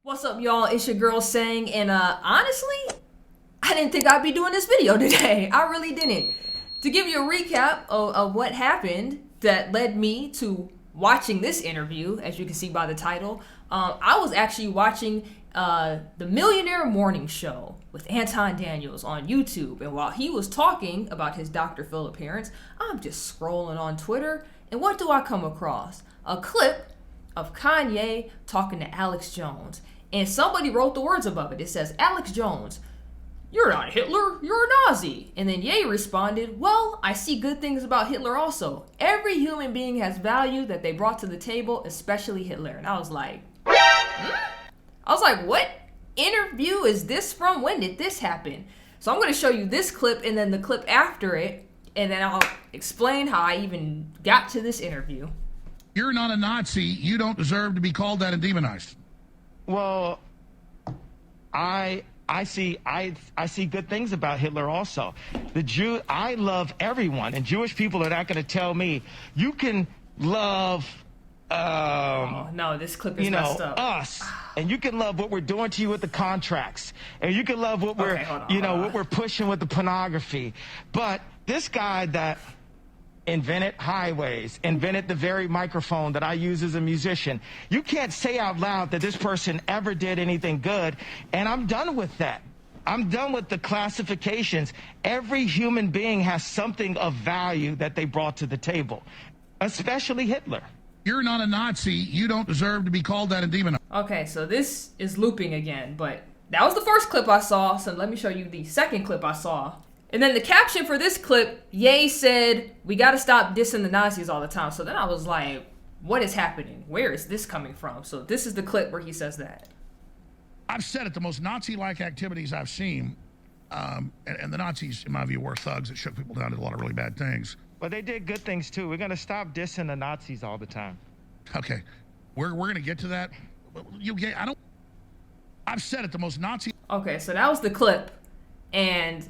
What's up, y'all? It's your girl Sang, and honestly, I didn't think I'd be doing this video today. I really didn't. To give you a recap of what happened that led me to watching this interview, as you can see by the title, I was actually watching the Millionaire Morning Show with Anton Daniels on YouTube, and while he was talking about his Dr. Phil appearance, I'm just scrolling on Twitter, and what do I come across? A clip of Kanye talking to Alex Jones. And somebody wrote the words above it. It says, Alex Jones, you're not Hitler, you're a Nazi. And then Ye responded, well, I see good things about Hitler also. Every human being has value that they brought to the table, especially Hitler. And I was like, what interview is this from? When did this happen? So I'm going to show you this clip and then the clip after it. And then I'll explain how I even got to this interview. You're not a Nazi. You don't deserve to be called that and demonized. Well, I see good things about Hitler also. I love everyone, and Jewish people are not going to tell me you can love oh no, this clip is messed up. Us, and you can love what we're doing to you with the contracts, and you can love what what we're pushing with the pornography. But this guy that invented highways, invented the very microphone that I use as a musician. You can't say out loud that this person ever did anything good, and I'm done with that. I'm done with the classifications. Every human being has something of value that they brought to the table, especially Hitler. You're not a Nazi. You don't deserve to be called that and demonized. Okay, so this is looping again, but that was the first clip I saw, so let me show you the second clip I saw. And then the caption for this clip, Ye said, we gotta stop dissing the Nazis all the time. So then I was like, what is happening? Where is this coming from? So this is the clip where he says that. I've said it, the most Nazi-like activities I've seen, and the Nazis, in my view, were thugs that shook people down, did a lot of really bad things. But they did good things too. We're gonna stop dissing the Nazis all the time. Okay, we're gonna get to that. I've said it, the most Nazi. Okay, so that was the clip, and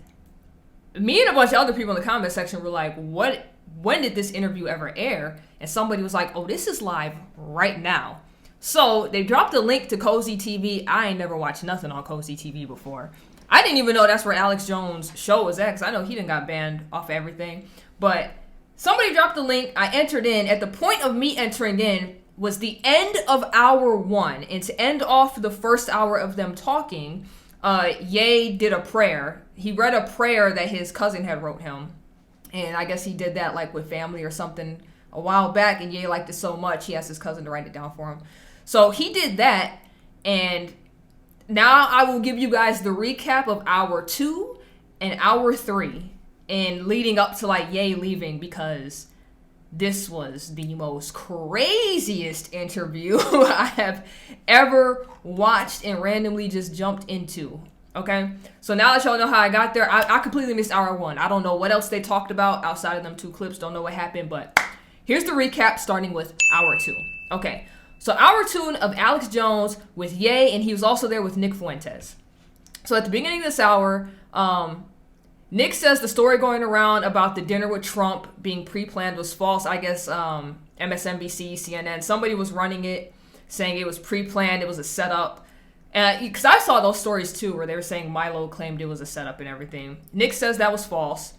me and a bunch of other people in the comment section were like, when did this interview ever air? And somebody was like, oh, this is live right now. So they dropped a link to Cozy TV. I ain't never watched nothing on Cozy TV before. I didn't even know that's where Alex Jones' show was at, because I know he done got banned off everything. But somebody dropped the link. I entered in. At the point of me entering in was the end of hour 1. And to end off the first hour of them talking, Ye did a prayer. He read a prayer that his cousin had wrote him. And I guess he did that like with family or something a while back. And Ye liked it so much, he asked his cousin to write it down for him. So he did that. And now I will give you guys the recap of hour 2 and hour 3. And leading up to like Ye leaving, because this was the most craziest interview I have ever watched and randomly just jumped into. Okay, so now that y'all know how I got there, I completely missed hour 1. I don't know what else they talked about outside of them 2 clips. Don't know what happened, but here's the recap starting with hour 2. Okay, so hour 2 of Alex Jones with Ye, and he was also there with Nick Fuentes. So at the beginning of this hour, Nick says the story going around about the dinner with Trump being pre-planned was false. I guess MSNBC, CNN, somebody was running it, saying it was pre-planned, it was a setup. Because I saw those stories too, where they were saying Milo claimed it was a setup and everything. Nick says that was false.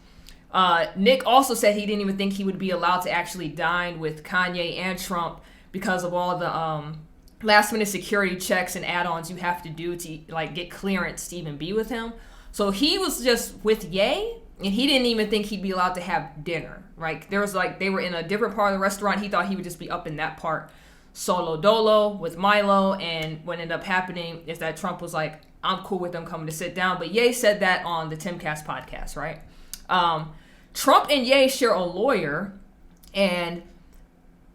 Nick also said he didn't even think he would be allowed to actually dine with Kanye and Trump because of all the last-minute security checks and add-ons you have to do to like get clearance to even be with him. So he was just with Ye, and he didn't even think he'd be allowed to have dinner, right? There was like, they were in a different part of the restaurant. He thought he would just be up in that part, solo dolo with Milo. And what ended up happening is that Trump was like, I'm cool with them coming to sit down. But Ye said that on the Timcast podcast, right? Trump and Ye share a lawyer, and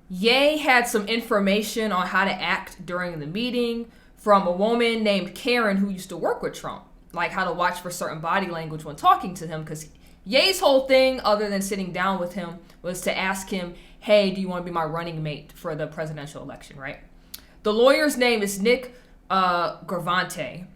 Ye had some information on how to act during the meeting from a woman named Karen who used to work with Trump. Like how to watch for certain body language when talking to him, because Ye's whole thing, other than sitting down with him, was to ask him, hey, do you want to be my running mate for the presidential election, right? The lawyer's name is Nick Gravante,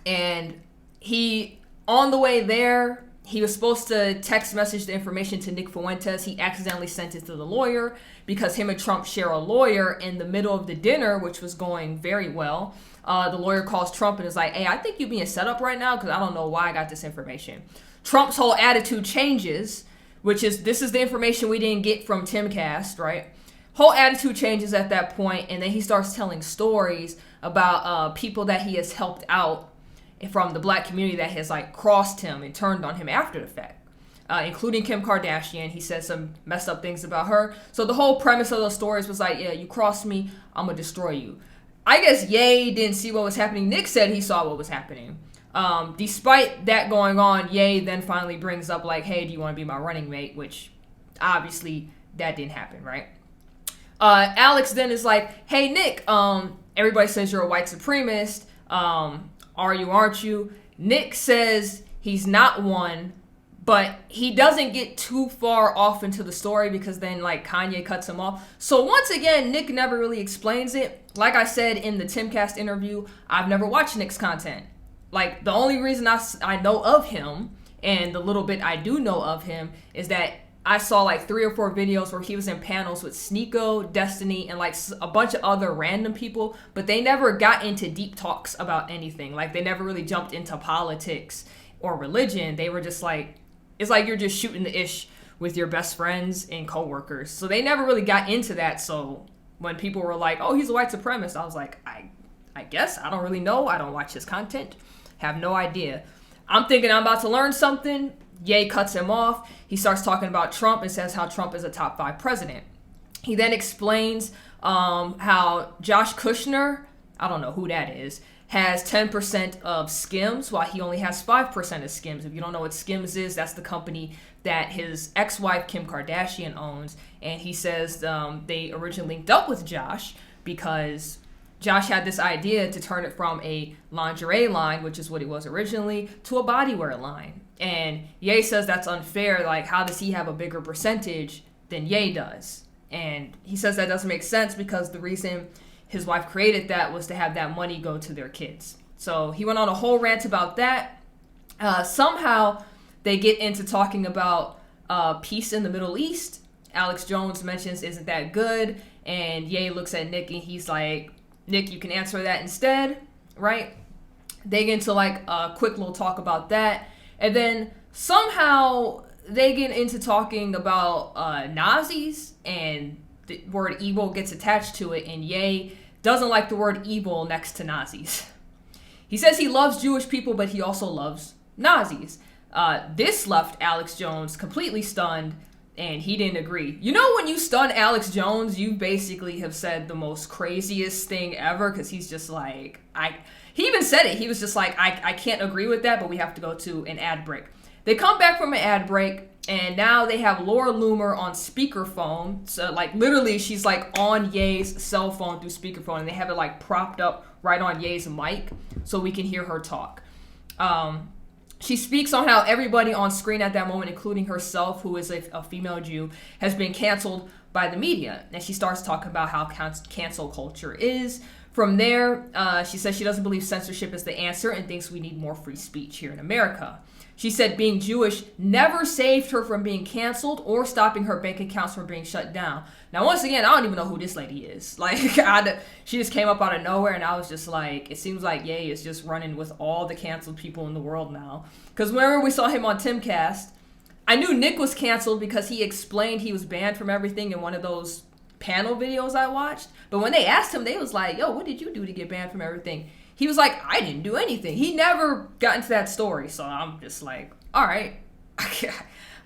and he, on the way there, he was supposed to text message the information to Nick Fuentes. He accidentally sent it to the lawyer because him and Trump share a lawyer. In the middle of the dinner, which was going very well, the lawyer calls Trump and is like, hey, I think you're being set up right now because I don't know why I got this information. Trump's whole attitude changes, this is the information we didn't get from Timcast, right? Whole attitude changes at that point, and then he starts telling stories about people that he has helped out from the black community that has like crossed him and turned on him after the fact. Including Kim Kardashian. He said some messed up things about her. So the whole premise of those stories was like, yeah, you crossed me, I'm gonna destroy you. I guess Ye didn't see what was happening. Nick said he saw what was happening. Despite that going on, Ye then finally brings up like, hey, do you want to be my running mate? Which obviously that didn't happen, right? Alex then is like, hey, Nick, everybody says you're a white supremacist. Are you, aren't you? Nick says he's not one. But he doesn't get too far off into the story because then, like, Kanye cuts him off. So, once again, Nick never really explains it. Like I said in the Timcast interview, I've never watched Nick's content. Like, the only reason I know of him, and the little bit I do know of him, is that I saw, like, 3 or 4 videos where he was in panels with Sneeko, Destiny, and, like, a bunch of other random people. But they never got into deep talks about anything. Like, they never really jumped into politics or religion. They were just, like... It's like you're just shooting the ish with your best friends and coworkers. So they never really got into that. So when people were like, oh, he's a white supremacist, I was like, I guess. I don't really know. I don't watch his content. Have no idea. I'm thinking I'm about to learn something. Ye cuts him off. He starts talking about Trump and says how Trump is a top 5 president. He then explains how Josh Kushner, I don't know who that is, has 10% of Skims, while he only has 5% of Skims. If you don't know what Skims is, that's the company that his ex-wife Kim Kardashian owns. And he says they originally linked up with Josh because Josh had this idea to turn it from a lingerie line, which is what it was originally, to a bodywear line. And Ye says that's unfair. Like, how does he have a bigger percentage than Ye does? And he says that doesn't make sense because the reason his wife created that was to have that money go to their kids. So he went on a whole rant about that. Somehow they get into talking about peace in the Middle East. Alex Jones mentions, isn't that good? And Ye looks at Nick and he's like, Nick, you can answer that instead, right? They get into like a quick little talk about that. And then somehow they get into talking about Nazis, and the word evil gets attached to it, and Ye doesn't like the word evil next to Nazis. He says he loves Jewish people, but he also loves Nazis. This left Alex Jones completely stunned, and he didn't agree. You know, when you stun Alex Jones, you basically have said the most craziest thing ever, because he's just like, he even said it. He was just like, I can't agree with that, but we have to go to an ad break. They come back from an ad break, and now they have Laura Loomer on speakerphone. So, like, literally, she's, like, on Ye's cell phone through speakerphone, and they have it, like, propped up right on Ye's mic so we can hear her talk. She speaks on how everybody on screen at that moment, including herself, who is a female Jew, has been canceled by the media. And she starts talking about how cancel culture is. From there, she says she doesn't believe censorship is the answer and thinks we need more free speech here in America. She said being Jewish never saved her from being canceled or stopping her bank accounts from being shut down. Now, once again, I don't even know who this lady is. Like, she just came up out of nowhere, and I was just like, it seems like Ye is just running with all the canceled people in the world now. Because whenever we saw him on Timcast, I knew Nick was canceled because he explained he was banned from everything in one of those panel videos I watched. But when they asked him, they was like, yo, what did you do to get banned from everything? He was like, I didn't do anything. He never got into that story. So I'm just like, all right,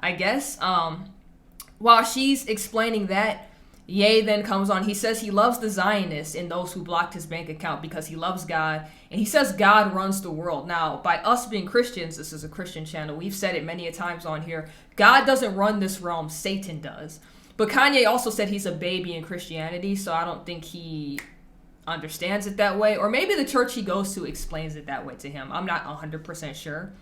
I guess. While she's explaining that, Ye then comes on. He says he loves the Zionists and those who blocked his bank account because he loves God. And he says God runs the world. Now, by us being Christians, this is a Christian channel. We've said it many a times on here. God doesn't run this realm. Satan does. But Kanye also said he's a baby in Christianity. So I don't think he understands it that way, or maybe the church he goes to explains it that way to him. I'm not 100% sure.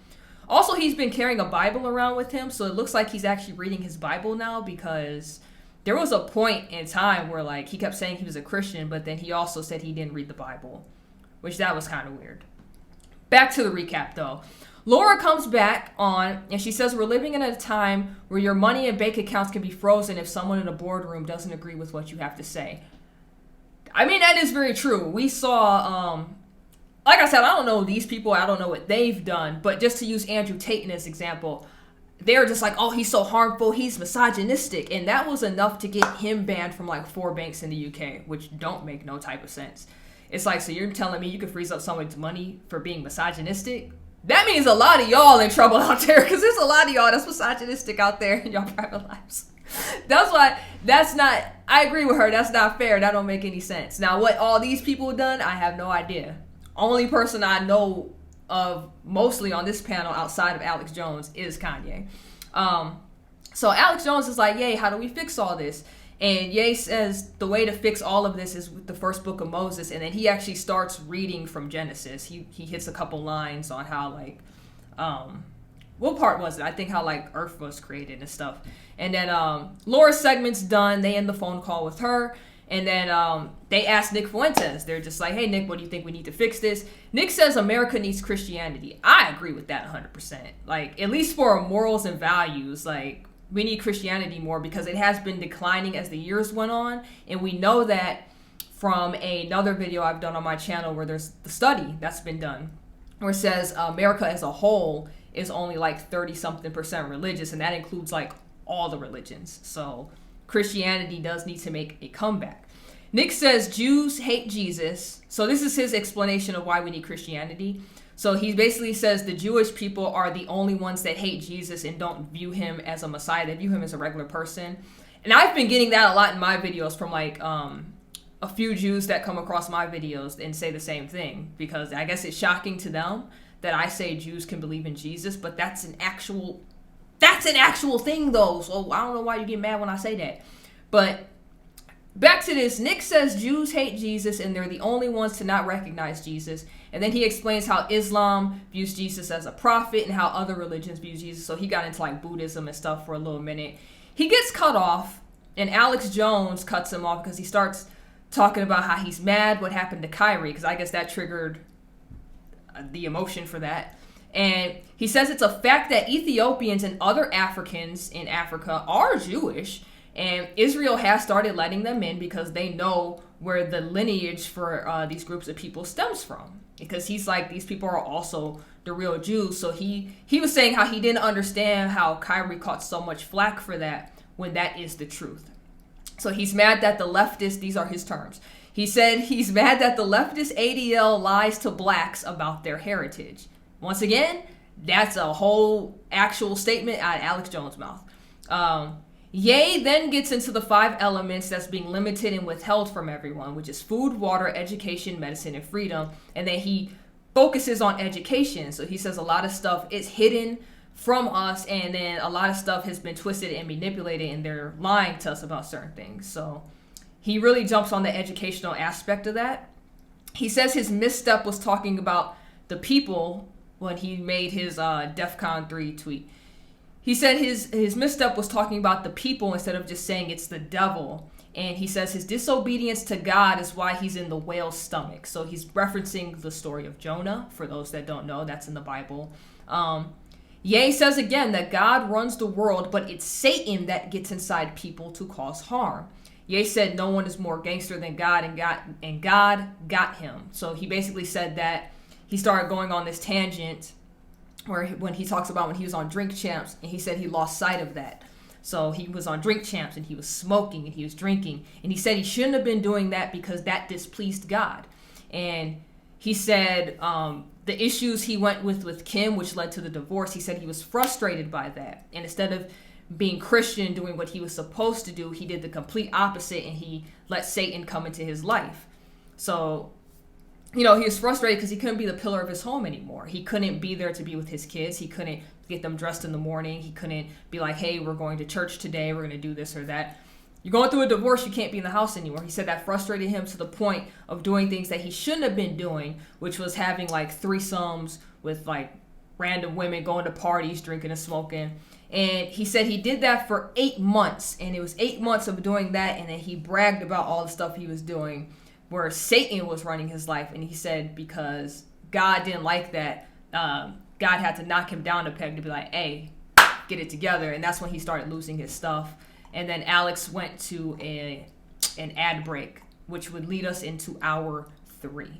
Also, he's been carrying a Bible around with him, so it looks like he's actually reading his Bible now, because there was a point in time where, like, he kept saying he was a Christian, but then he also said he didn't read the Bible, which that was kind of weird. Back to the recap, though. Laura comes back on, and she says we're living in a time where your money and bank accounts can be frozen if someone in a boardroom doesn't agree with what you have to say. I mean, that is very true. We saw like I said, I don't know these people. I don't know what they've done. But just to use Andrew Tate in this example, they're just like, oh, he's so harmful, he's misogynistic. And that was enough to get him banned from like 4 banks in the UK, which don't make no type of sense. It's like, so you're telling me you can freeze up someone's money for being misogynistic? That means a lot of y'all in trouble out there, because there's a lot of y'all that's misogynistic out there in y'all private lives. That's why, that's not, I agree with her, that's not fair, that don't make any sense. Now, what all these people have done, I have no idea. Only person I know of mostly on this panel outside of Alex Jones is Kanye. So Alex Jones is like, yay, how do we fix all this? And Ye says the way to fix all of this is with the first book of Moses, and then he actually starts reading from Genesis. He hits a couple lines on how, like, what part was it? I think how, like, Earth was created and stuff. And then Laura's segment's done. They end the phone call with her. And then they ask Nick Fuentes. They're just like, hey, Nick, what do you think we need to fix this? Nick says America needs Christianity. I agree with that 100%. Like, at least for morals and values, like, we need Christianity more because it has been declining as the years went on. And we know that from another video I've done on my channel where there's the study that's been done where it says America as a whole is only like 30-something% religious, and that includes like all the religions. So Christianity does need to make a comeback. Nick says Jews hate Jesus. So this is his explanation of why we need Christianity. So he basically says the Jewish people are the only ones that hate Jesus and don't view him as a Messiah. They view him as a regular person. And I've been getting that a lot in my videos from like a few Jews that come across my videos and say the same thing, because I guess it's shocking to them that I say Jews can believe in Jesus, but that's an actual thing though. So I don't know why you get mad when I say that. But back to this, Nick says Jews hate Jesus and they're the only ones to not recognize Jesus. And then he explains how Islam views Jesus as a prophet and how other religions view Jesus. So he got into like Buddhism and stuff for a little minute. He gets cut off and Alex Jones cuts him off because he starts talking about how he's mad what happened to Kyrie, because I guess that triggered the emotion for that. And he says it's a fact that Ethiopians and other Africans in Africa are Jewish, and Israel has started letting them in because they know where the lineage for these groups of people stems from. Because he's like, these people are also the real Jews. So he was saying how he didn't understand how Kyrie caught so much flack for that when that is the truth. So he's mad that the leftists, these are his terms. He said he's mad that the leftist ADL lies to blacks about their heritage. Once again, that's a whole actual statement out of Alex Jones' mouth. Ye then gets into the 5 elements that's being limited and withheld from everyone, which is food, water, education, medicine, and freedom. And then he focuses on education. So he says a lot of stuff is hidden from us, and then a lot of stuff has been twisted and manipulated, and they're lying to us about certain things. So he really jumps on the educational aspect of that. He says his misstep was talking about the people when he made his DEFCON 3 tweet. He said his misstep was talking about the people instead of just saying it's the devil. And he says his disobedience to God is why he's in the whale's stomach. So he's referencing the story of Jonah. For those that don't know, that's in the Bible. Ye says again that God runs the world, but it's Satan that gets inside people to cause harm. Ye said no one is more gangster than God, and God got him. So he basically said that he started going on this tangent where when he talks about when he was on Drink Champs, and he said he lost sight of that. So he was on Drink Champs and he was smoking and he was drinking, and he said he shouldn't have been doing that because that displeased God. And he said the issues he went with Kim, which led to the divorce, he said he was frustrated by that. And instead of being Christian, doing what he was supposed to do, he did the complete opposite, and he let Satan come into his life. So, you know, he was frustrated because he couldn't be the pillar of his home anymore. He couldn't be there to be with his kids. He couldn't get them dressed in the morning. He couldn't be like, hey, we're going to church today. We're going to do this or that. You're going through a divorce. You can't be in the house anymore. He said that frustrated him to the point of doing things that he shouldn't have been doing, which was having like threesomes with like random women, going to parties, drinking and smoking. And he said he did that for 8 months. And it was 8 months of doing that. And then he bragged about all the stuff he was doing, where Satan was running his life. And he said because God didn't like that, God had to knock him down a peg to be like, hey, get it together. And that's when he started losing his stuff. And then Alex went to an ad break, which would lead us into hour 3.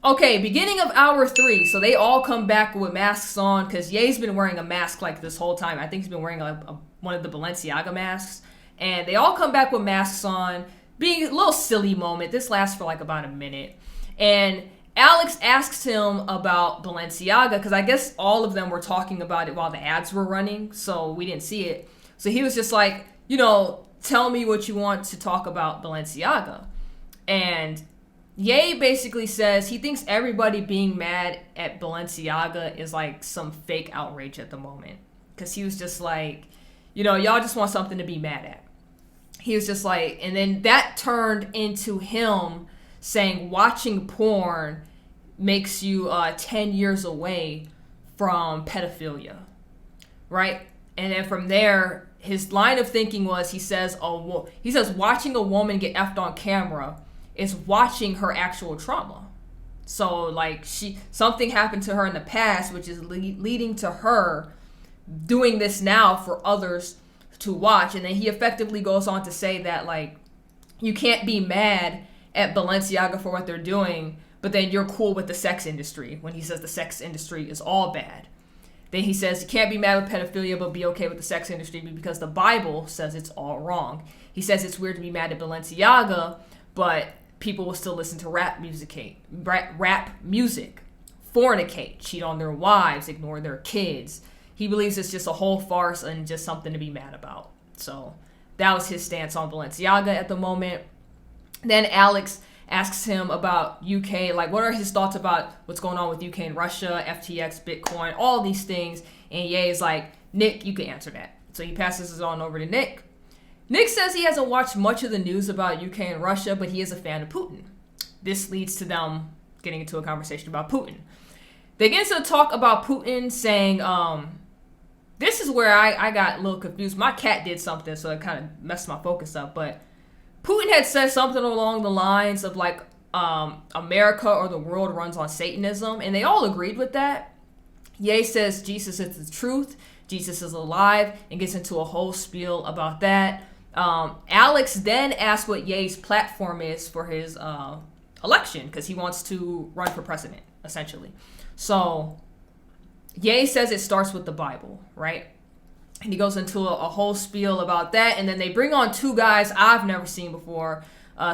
Okay, beginning of hour 3. So they all come back with masks on because Ye's been wearing a mask like this whole time. I think he's been wearing one of the Balenciaga masks. And they all come back with masks on, being a little silly moment. This lasts for like about a minute. And Alex asks him about Balenciaga because I guess all of them were talking about it while the ads were running. So we didn't see it. So he was just like, tell me what you want to talk about Balenciaga. And Ye basically says he thinks everybody being mad at Balenciaga is like some fake outrage at the moment. Because he was just like, y'all just want something to be mad at. He was just like, and then that turned into him saying watching porn makes you 10 years away from pedophilia. Right? And then from there, his line of thinking was, he says watching a woman get effed on camera is watching her actual trauma. So like something happened to her in the past, which is leading to her doing this now for others to watch. And then he effectively goes on to say that like you can't be mad at Balenciaga for what they're doing, but then you're cool with the sex industry, when he says the sex industry is all bad. Then he says you can't be mad with pedophilia but be okay with the sex industry because the Bible says it's all wrong. He says it's weird to be mad at Balenciaga, but people will still listen to rap music, fornicate, cheat on their wives, ignore their kids. He believes it's just a whole farce and just something to be mad about. So that was his stance on Balenciaga at the moment. Then Alex asks him about UK, like what are his thoughts about what's going on with UK and Russia, FTX, Bitcoin, all these things. And Ye is like, Nick, you can answer that. So he passes it on over to Nick. Nick says he hasn't watched much of the news about UK and Russia, but he is a fan of Putin. This leads to them getting into a conversation about Putin. They get into talk about Putin, saying, this is where I got a little confused. My cat did something, so it kind of messed my focus up. But Putin had said something along the lines of like, America or the world runs on Satanism, and they all agreed with that. Ye says Jesus is the truth, Jesus is alive, and gets into a whole spiel about that. Alex then asks what Ye's platform is for his election, because he wants to run for president, essentially. So Ye says it starts with the Bible, right? And he goes into a whole spiel about that, and then they bring on 2 guys I've never seen before.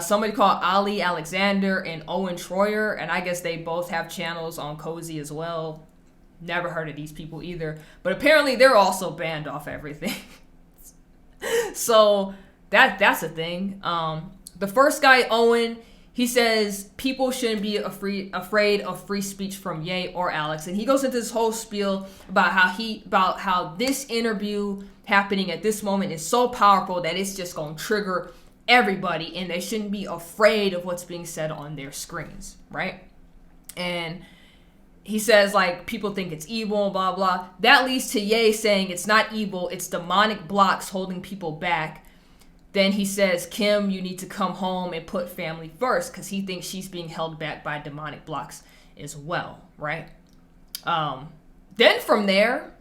Somebody called Ali Alexander and Owen Troyer, and I guess they both have channels on Cozy as well. Never heard of these people either, but apparently they're also banned off everything. So that's a thing. The first guy, Owen, he says people shouldn't be afraid of free speech from Ye or Alex, and he goes into this whole spiel about how this interview happening at this moment is so powerful that it's just going to trigger everybody, and they shouldn't be afraid of what's being said on their screens, right? And he says, like, people think it's evil, blah, blah. That leads to Ye saying it's not evil, it's demonic blocks holding people back. Then he says, Kim, you need to come home and put family first, because he thinks she's being held back by demonic blocks as well, right? Then from there,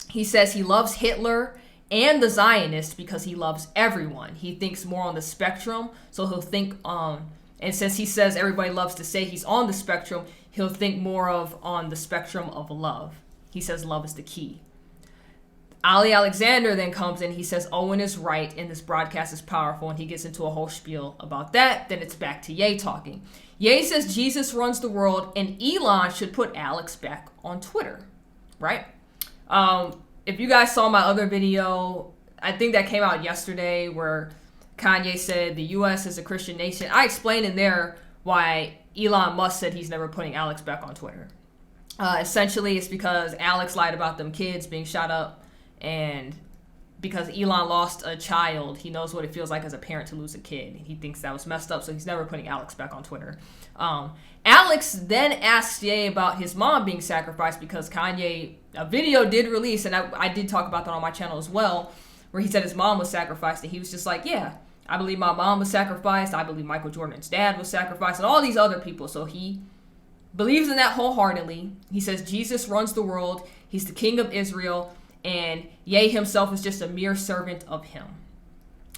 he says he loves Hitler and the Zionists because he loves everyone. He thinks more on the spectrum, so he'll think, and since he says everybody loves to say he's on the spectrum, he'll think more of on the spectrum of love. He says love is the key. Ali Alexander then comes in. He says Owen is right and this broadcast is powerful, and he gets into a whole spiel about that. Then it's back to Ye talking. Ye says Jesus runs the world and Elon should put Alex back on Twitter, right? If you guys saw my other video, I think that came out yesterday, where Kanye said the U.S. is a Christian nation. I explained in there why Elon Musk said he's never putting Alex back on Twitter. Essentially, it's because Alex lied about them kids being shot up, and because Elon lost a child, he knows what it feels like as a parent to lose a kid. He thinks that was messed up, so he's never putting Alex back on Twitter. Alex then asks Ye about his mom being sacrificed, because Kanye, a video did release, and I did talk about that on my channel as well, where he said his mom was sacrificed, and he was just like, yeah, I believe my mom was sacrificed, I believe Michael Jordan's dad was sacrificed, and all these other people. So he believes in that wholeheartedly. He says Jesus runs the world, he's the king of Israel, and Ye himself is just a mere servant of him.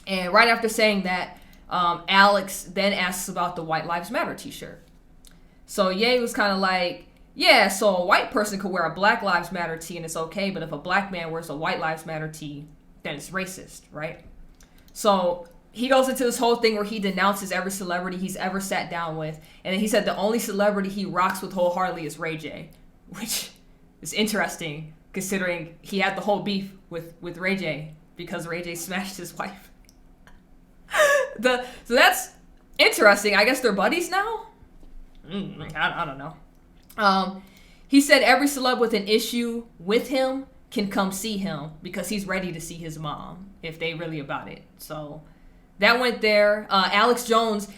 And right after saying that, Alex then asks about the White Lives Matter t-shirt. So Ye was kind of like, yeah, so a white person could wear a Black Lives Matter tee and it's okay, but if a black man wears a White Lives Matter tee, then it's racist, right? So he goes into this whole thing where he denounces every celebrity he's ever sat down with. And then he said the only celebrity he rocks with wholeheartedly is Ray J, which is interesting considering he had the whole beef with Ray J because Ray J smashed his wife. So that's interesting. I guess they're buddies now? I don't know. He said every celeb with an issue with him can come see him because he's ready to see his mom if they really about it. So that went there. Alex Jones,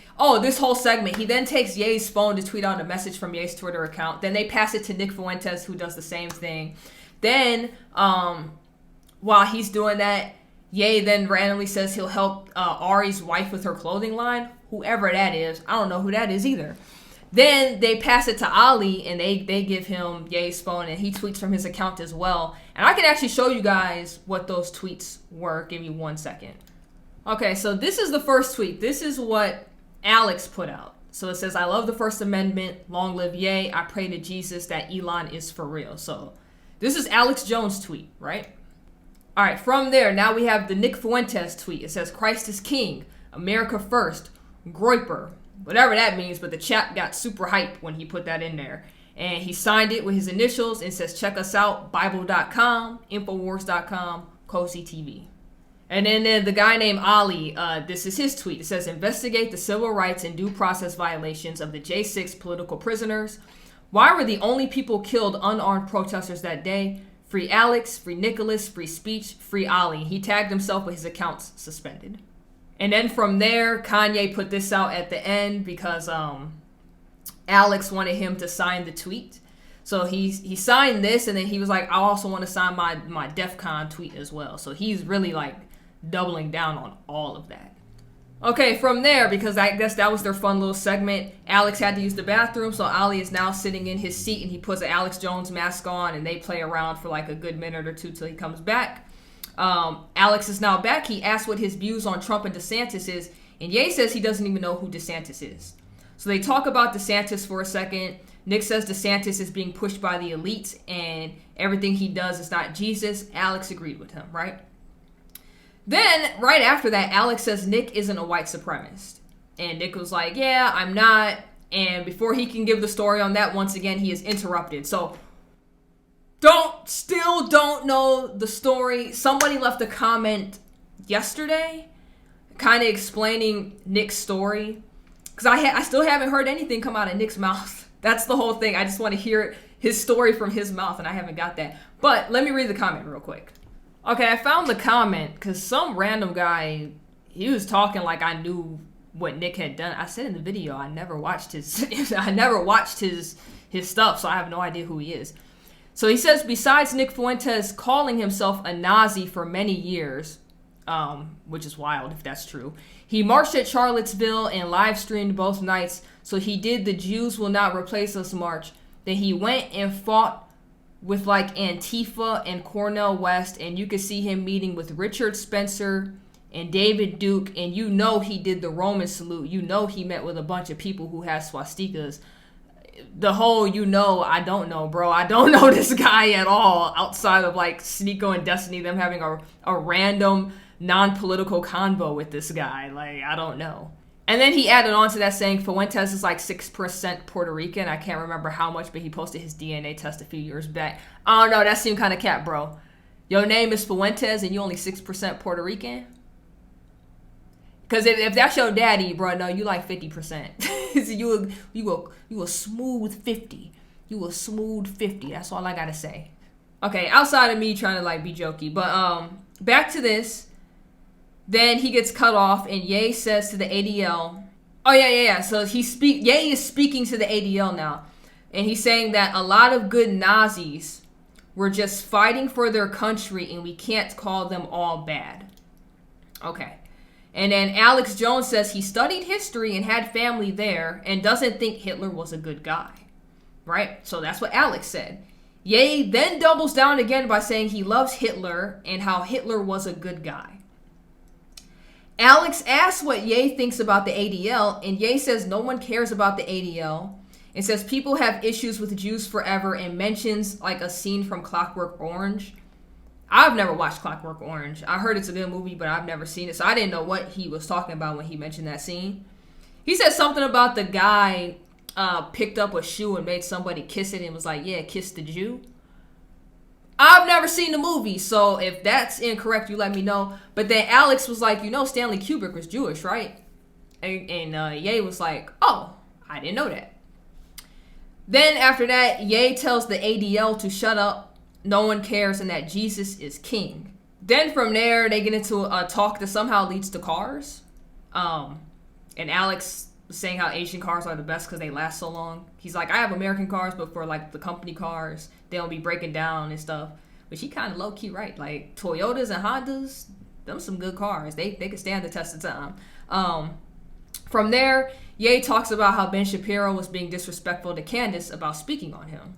this whole segment, he then takes Ye's phone to tweet out a message from Ye's Twitter account. Then they pass it to Nick Fuentes, who does the same thing. Then, while he's doing that, Ye then randomly says he'll help Ari's wife with her clothing line. Whoever that is. I don't know who that is either. Then they pass it to Ali, and they give him Ye's phone, and he tweets from his account as well. And I can actually show you guys what those tweets were. Give me 1 second. Okay, so this is the first tweet. This is what Alex put out. So it says, I love the First Amendment. Long live Ye. I pray to Jesus that Elon is for real. So this is Alex Jones' tweet, right? All right, from there, now we have the Nick Fuentes tweet. It says, Christ is King. America first. Groiper. Whatever that means, but the chap got super hyped when he put that in there. And he signed it with his initials and says, check us out, Bible.com, Infowars.com, Cozy TV. And then the guy named Ali, this is his tweet. It says, investigate the civil rights and due process violations of the J6 political prisoners. Why were the only people killed unarmed protesters that day? Free Alex, free Nicholas, free speech, free Ali. He tagged himself with his accounts suspended. And then from there, Kanye put this out at the end because Alex wanted him to sign the tweet. So he signed this, and then he was like, I also want to sign my DEF CON tweet as well. So he's really like doubling down on all of that. Okay, from there, because I guess that was their fun little segment, Alex had to use the bathroom, so Ali is now sitting in his seat, and he puts an Alex Jones mask on, and they play around for like a good minute or two till he comes back. Alex is now back. He asked what his views on Trump and DeSantis is, and Ye says he doesn't even know who DeSantis is. So they talk about DeSantis for a second. Nick says DeSantis is being pushed by the elites, and everything he does is not Jesus. Alex agreed with him, right? Then, right after that, Alex says Nick isn't a white supremacist. And Nick was like, yeah, I'm not. And before he can give the story on that, once again, he is interrupted. So, still don't know the story. Somebody left a comment yesterday kind of explaining Nick's story. Because I still haven't heard anything come out of Nick's mouth. That's the whole thing. I just want to hear his story from his mouth, and I haven't got that. But let me read the comment real quick. Okay, I found the comment because some random guy, he was talking like I knew what Nick had done. I said in the video, I never watched his stuff, so I have no idea who he is. So he says, besides Nick Fuentes calling himself a Nazi for many years, which is wild if that's true, he marched at Charlottesville and live streamed both nights. So he did the Jews Will Not Replace Us march. Then he went and fought with like Antifa and Cornel West, and you could see him meeting with Richard Spencer and David Duke, and you know he did the Roman salute. You know he met with a bunch of people who had swastikas. The whole, I don't know, bro. I don't know this guy at all outside of like Sneeko and Destiny, them having a random non-political convo with this guy. Like, I don't know. And then he added on to that saying Fuentes is like 6% Puerto Rican. I can't remember how much, but he posted his DNA test a few years back. I don't know. That seemed kind of cap, bro. Your name is Fuentes and you only 6% Puerto Rican? Because if that's your daddy, bro, no, you like 50%. you a smooth 50. You a smooth 50. That's all I got to say. Okay, outside of me trying to like be jokey. But back to this. Then he gets cut off, and Ye says to the ADL, oh, yeah. So Ye is speaking to the ADL now. And he's saying that a lot of good Nazis were just fighting for their country, and we can't call them all bad. Okay. And then Alex Jones says he studied history and had family there and doesn't think Hitler was a good guy. Right? So that's what Alex said. Ye then doubles down again by saying he loves Hitler and how Hitler was a good guy. Alex asks what Ye thinks about the ADL, and Ye says no one cares about the ADL. It says people have issues with Jews forever and mentions like a scene from Clockwork Orange. I've never watched Clockwork Orange. I heard it's a good movie, but I've never seen it. So I didn't know what he was talking about when he mentioned that scene. He said something about the guy picked up a shoe and made somebody kiss it and was like, yeah, kiss the Jew. I've never seen the movie, so if that's incorrect, you let me know. But then Alex was like, you know, Stanley Kubrick was Jewish, right? And Ye was like, oh, I didn't know that. Then after that, Ye tells the ADL to shut up, no one cares, and that Jesus is king. Then from there, they get into a talk that somehow leads to cars. And Alex was saying how Asian cars are the best because they last so long. He's like, I have American cars, but for like the company cars, they don't be breaking down and stuff. But she kind of low-key right. Like Toyotas and Hondas, them some good cars. They can stand the test of time. From there, Ye talks about how Ben Shapiro was being disrespectful to Candace about speaking on him.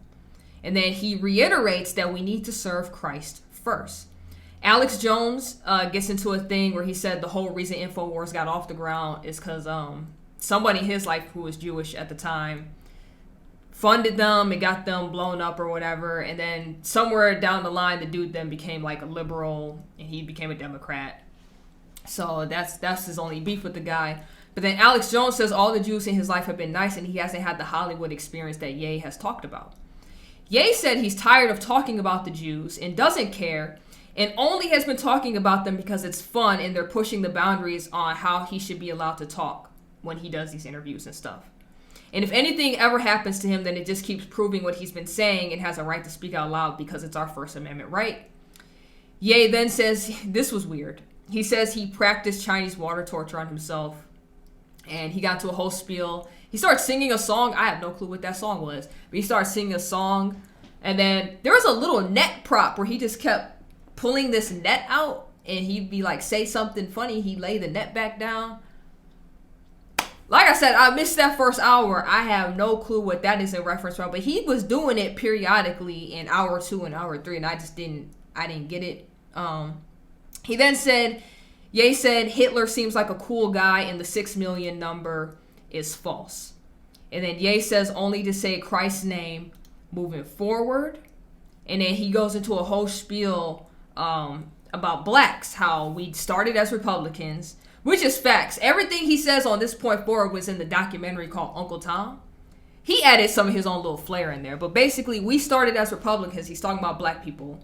And then he reiterates that we need to serve Christ first. Alex Jones gets into a thing where he said the whole reason InfoWars got off the ground is because somebody in his life who was Jewish at the time funded them and got them blown up or whatever. And then somewhere down the line, the dude then became like a liberal and he became a Democrat. So that's his only beef with the guy. But then Alex Jones says all the Jews in his life have been nice and he hasn't had the Hollywood experience that Ye has talked about. Ye said he's tired of talking about the Jews and doesn't care and only has been talking about them because it's fun and they're pushing the boundaries on how he should be allowed to talk when he does these interviews and stuff. And if anything ever happens to him, then it just keeps proving what he's been saying and has a right to speak out loud because it's our First Amendment right. Ye then says, this was weird. He says he practiced Chinese water torture on himself and he got to a whole spiel. He started singing a song. I have no clue what that song was, but he started singing a song. And then there was a little net prop where he just kept pulling this net out and he'd be like, say something funny. He'd lay the net back down. Like I said, I missed that first hour. I have no clue what that is in reference from, but he was doing it periodically in hour 2 and hour 3, and I didn't get it. He then said, Ye said Hitler seems like a cool guy and the 6 million number is false. And then Ye says only to say Christ's name moving forward. And then he goes into a whole spiel about blacks, how we started as Republicans, which is facts. Everything he says on this point forward was in the documentary called Uncle Tom. He added some of his own little flair in there. But basically, we started as Republicans. He's talking about black people.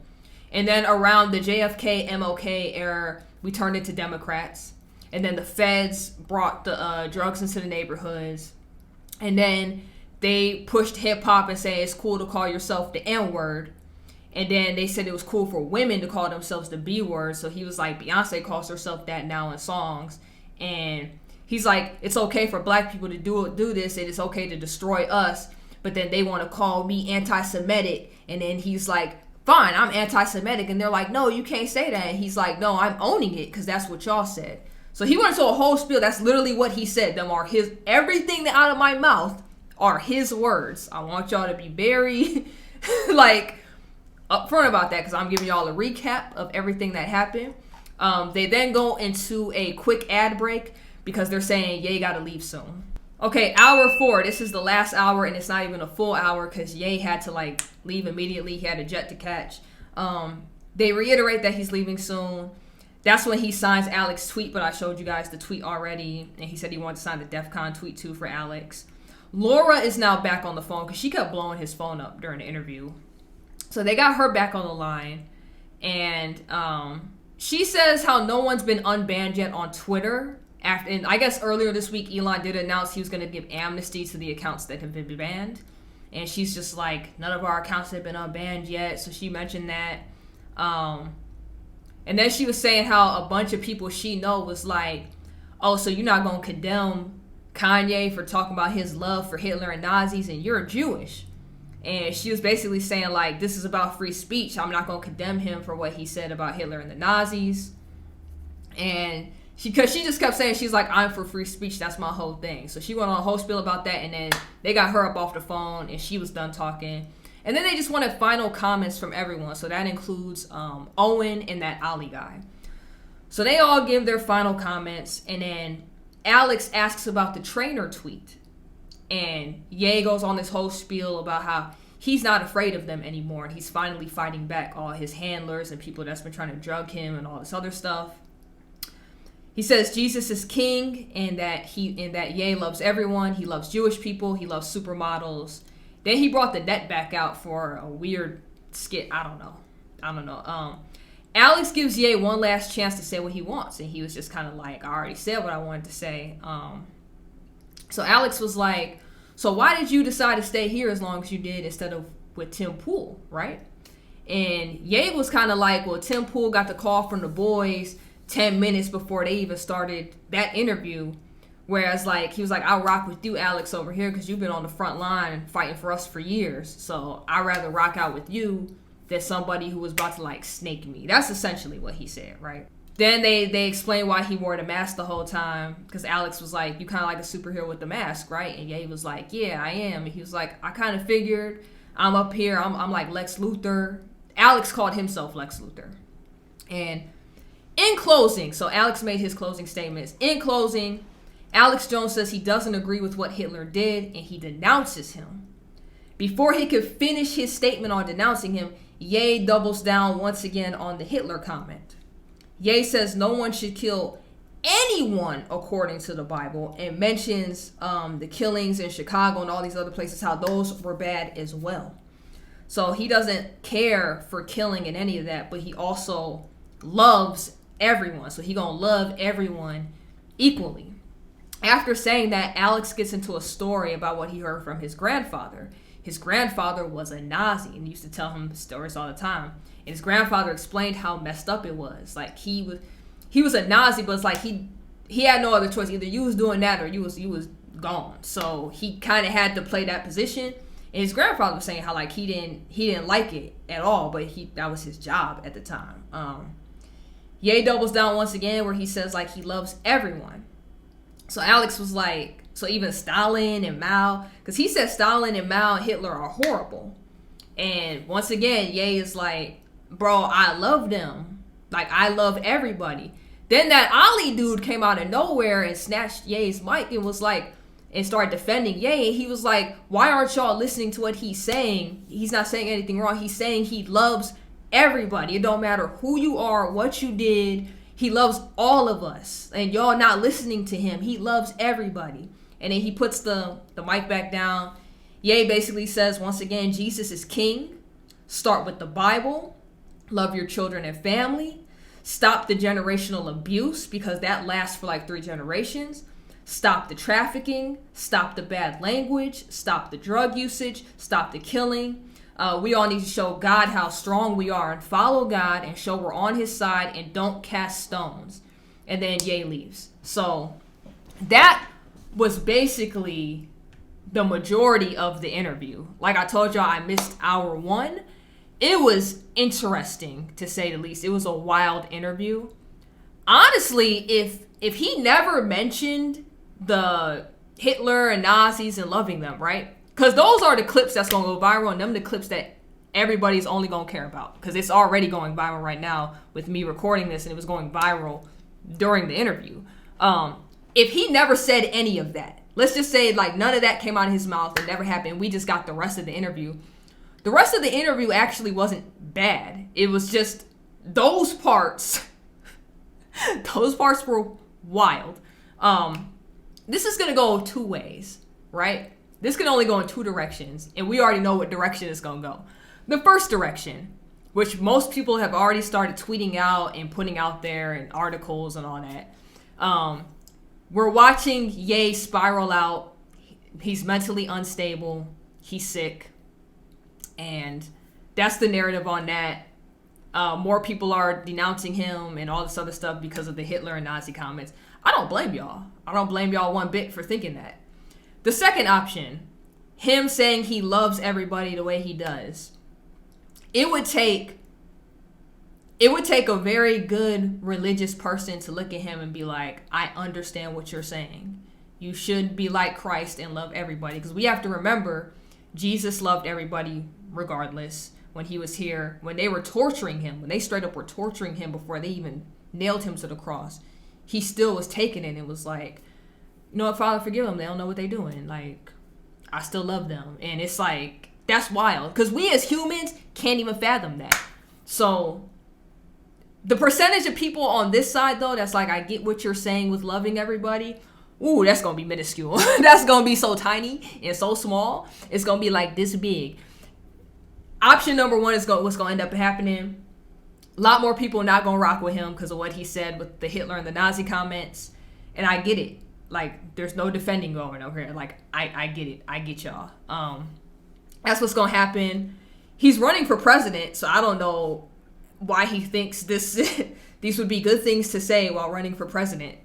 And then around the JFK, MLK era, we turned into Democrats. And then the feds brought the drugs into the neighborhoods. And then they pushed hip-hop and say it's cool to call yourself the N-word. And then they said it was cool for women to call themselves the B-word. So he was like, Beyonce calls herself that now in songs. And he's like, it's okay for black people to do this, and it's okay to destroy us. But then they want to call me anti-Semitic. And then he's like, fine, I'm anti-Semitic. And they're like, no, you can't say that. And he's like, no, I'm owning it because that's what y'all said. So he went into a whole spiel. That's literally what he said. Them are his, everything out of my mouth are his words. I want y'all to be very, like, upfront about that because I'm giving y'all a recap of everything that happened. They then go into a quick ad break because they're saying Ye gotta leave soon. Okay, hour 4. This is the last hour and it's not even a full hour because Ye had to like leave immediately. He had a jet to catch. They reiterate that he's leaving soon. That's when he signs Alex's tweet, but I showed you guys the tweet already. And he said he wanted to sign the DEF CON tweet too for Alex. Laura is now back on the phone because she kept blowing his phone up during the interview. So they got her back on the line. And she says how no one's been unbanned yet on Twitter. And I guess earlier this week, Elon did announce he was going to give amnesty to the accounts that have been banned. And she's just like, none of our accounts have been unbanned yet. So she mentioned that. And then she was saying how a bunch of people she know was like, oh, so you're not going to condemn Kanye for talking about his love for Hitler and Nazis and you're Jewish. And she was basically saying, like, this is about free speech. I'm not going to condemn him for what he said about Hitler and the Nazis. And because she just kept saying, she's like, I'm for free speech. That's my whole thing. So she went on a whole spiel about that. And then they got her up off the phone and she was done talking. And then they just wanted final comments from everyone. So that includes Owen and that Ali guy. So they all give their final comments. And then Alex asks about the trainer tweet. And Ye goes on this whole spiel about how he's not afraid of them anymore, and he's finally fighting back all his handlers and people that's been trying to drug him and all this other stuff. He says Jesus is king, and that Ye loves everyone. He loves Jewish people. He loves supermodels. Then he brought the net back out for a weird skit. I don't know. Alex gives Ye one last chance to say what he wants, and he was just kind of like, I already said what I wanted to say. So Alex was like, so why did you decide to stay here as long as you did instead of with Tim Pool, right? And Ye was kind of like, well, Tim Pool got the call from the boys 10 minutes before they even started that interview. Whereas, like, he was like, I'll rock with you, Alex, over here, because you've been on the front line fighting for us for years. So I'd rather rock out with you than somebody who was about to, like, snake me. That's essentially what he said, right? Then they explained why he wore the mask the whole time, because Alex was like, you kind of like a superhero with the mask, right? And Ye was like, yeah, I am. And he was like, I kind of figured I'm up here. I'm like Lex Luthor. Alex called himself Lex Luthor. And in closing, so Alex made his closing statements. In closing, Alex Jones says he doesn't agree with what Hitler did, and he denounces him. Before he could finish his statement on denouncing him, Ye doubles down once again on the Hitler comment. Ye says no one should kill anyone according to the Bible, and mentions the killings in Chicago and all these other places, how those were bad as well. So he doesn't care for killing and any of that, but he also loves everyone. So he gonna love everyone equally. After saying that, Alex gets into a story about what he heard from his grandfather. His grandfather was a Nazi and used to tell him stories all the time. And his grandfather explained how messed up it was. Like, he was a Nazi, but it's like he had no other choice. Either you was doing that or you was gone. So he kind of had to play that position. And his grandfather was saying how, like, he didn't like it at all, but that was his job at the time. Ye doubles down once again where he says, like, he loves everyone. So Alex was like, so even Stalin and Mao, because he said Stalin and Mao and Hitler are horrible. And once again, Ye is like, bro, I love them. Like, I love everybody. Then that Ali dude came out of nowhere and snatched Ye's mic and was like, and started defending Ye. And he was like, why aren't y'all listening to what he's saying? He's not saying anything wrong. He's saying he loves everybody. It don't matter who you are, what you did. He loves all of us. And y'all not listening to him. He loves everybody. And then he puts the mic back down. Ye basically says, once again, Jesus is king. Start with the Bible. Love your children and family. Stop the generational abuse, because that lasts for like 3 generations. Stop the trafficking. Stop the bad language. Stop the drug usage. Stop the killing. We all need to show God how strong we are and follow God and show we're on his side and don't cast stones. And then Ye leaves. So that was basically the majority of the interview. Like I told y'all, I missed hour 1. It was interesting, to say the least. It was a wild interview. Honestly, if he never mentioned the Hitler and Nazis and loving them, right? Because those are the clips that's going to go viral, and them the clips that everybody's only going to care about. Because it's already going viral right now with me recording this, and it was going viral during the interview. If he never said any of that, let's just say like none of that came out of his mouth, it never happened, we just got the rest of the interview. The rest of the interview actually wasn't bad. It was just those parts. Those parts were wild. This is going to go 2 ways, right? This can only go in 2 directions, and we already know what direction it's going to go. The first direction, which most people have already started tweeting out and putting out there in articles and all that. We're watching Ye spiral out. He's mentally unstable. He's sick. And that's the narrative on that. More people are denouncing him and all this other stuff because of the Hitler and Nazi comments. I don't blame y'all. I don't blame y'all one bit for thinking that. The second option, him saying he loves everybody the way he does, it would take a very good religious person to look at him and be like, I understand what you're saying. You should be like Christ and love everybody. Because we have to remember, Jesus loved everybody regardless. When he was here, when they were torturing him, when they straight up were torturing him before they even nailed him to the cross, he still was taking it and was like, you know what, Father, forgive them. They don't know what they're doing. Like, I still love them. And it's like, that's wild. Because we as humans can't even fathom that. So the percentage of people on this side, though, that's like, I get what you're saying with loving everybody. Ooh, that's going to be minuscule. That's going to be so tiny and so small. It's going to be like this big. Option number one is what's going to end up happening. A lot more people not going to rock with him because of what he said with the Hitler and the Nazi comments. And I get it. Like, there's no defending going over here. Like, I get it. I get y'all. That's what's going to happen. He's running for president, so I don't know why he thinks these would be good things to say while running for president.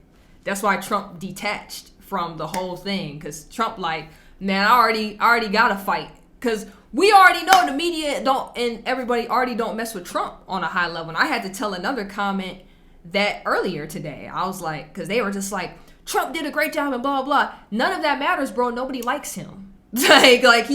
That's why Trump detached from the whole thing. Because Trump like, man, I already got to fight. Because we already know the media don't, and everybody already don't mess with Trump on a high level. And I had to tell another comment that earlier today. I was like, because they were just like, Trump did a great job and blah, blah, blah. None of that matters, bro. Nobody likes him. like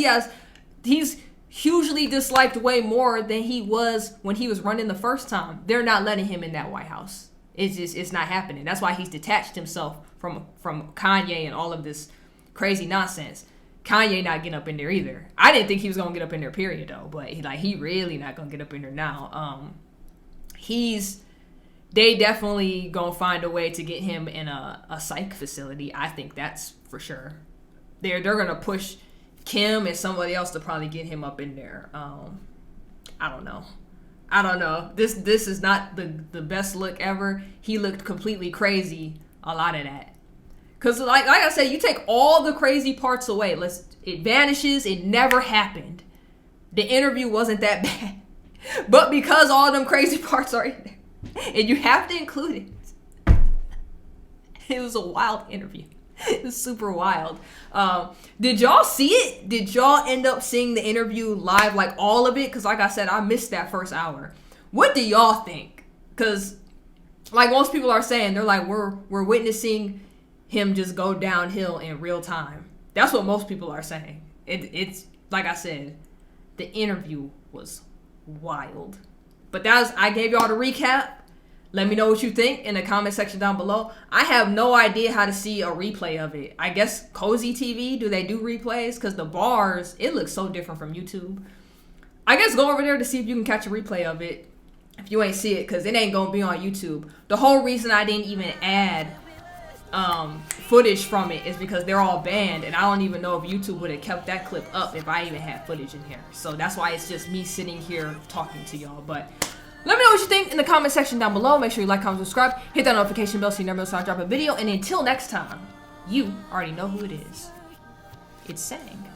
he's hugely disliked way more than he was when he was running the first time. They're not letting him in that White House. It's not happening. That's why he's detached himself from Kanye and all of this crazy nonsense. Kanye not getting up in there either. I didn't think he was gonna get up in there, period, though. But he really not gonna get up in there now. They definitely gonna find a way to get him in a psych facility. I think that's for sure. They're gonna push Kim and somebody else to probably get him up in there. I don't know. This is not the best look ever. He looked completely crazy. A lot of that. Cause like I said, you take all the crazy parts away. It vanishes. It never happened. The interview wasn't that bad. But because all them crazy parts are in there, and you have to include it. It was a wild interview. It was super wild. Did y'all see it? Did y'all end up seeing the interview live, like all of it? Because like I said, I missed that first hour. What do y'all think? Because like most people are saying, they're like, we're witnessing him just go downhill in real time. That's what most people are saying. It's like I said, the interview was wild. But I gave y'all the recap. Let me know what you think in the comment section down below. I have no idea how to see a replay of it. I guess Cozy TV, do they do replays? Because the bars, it looks so different from YouTube. I guess go over there to see if you can catch a replay of it. If you ain't see it, because it ain't going to be on YouTube. The whole reason I didn't even add footage from it is because they're all banned. And I don't even know if YouTube would have kept that clip up if I even had footage in here. So that's why it's just me sitting here talking to y'all. But let me know what you think in the comment section down below. Make sure you like, comment, subscribe. Hit that notification bell so you never miss when I drop a video. And until next time, you already know who it is. It's Sang.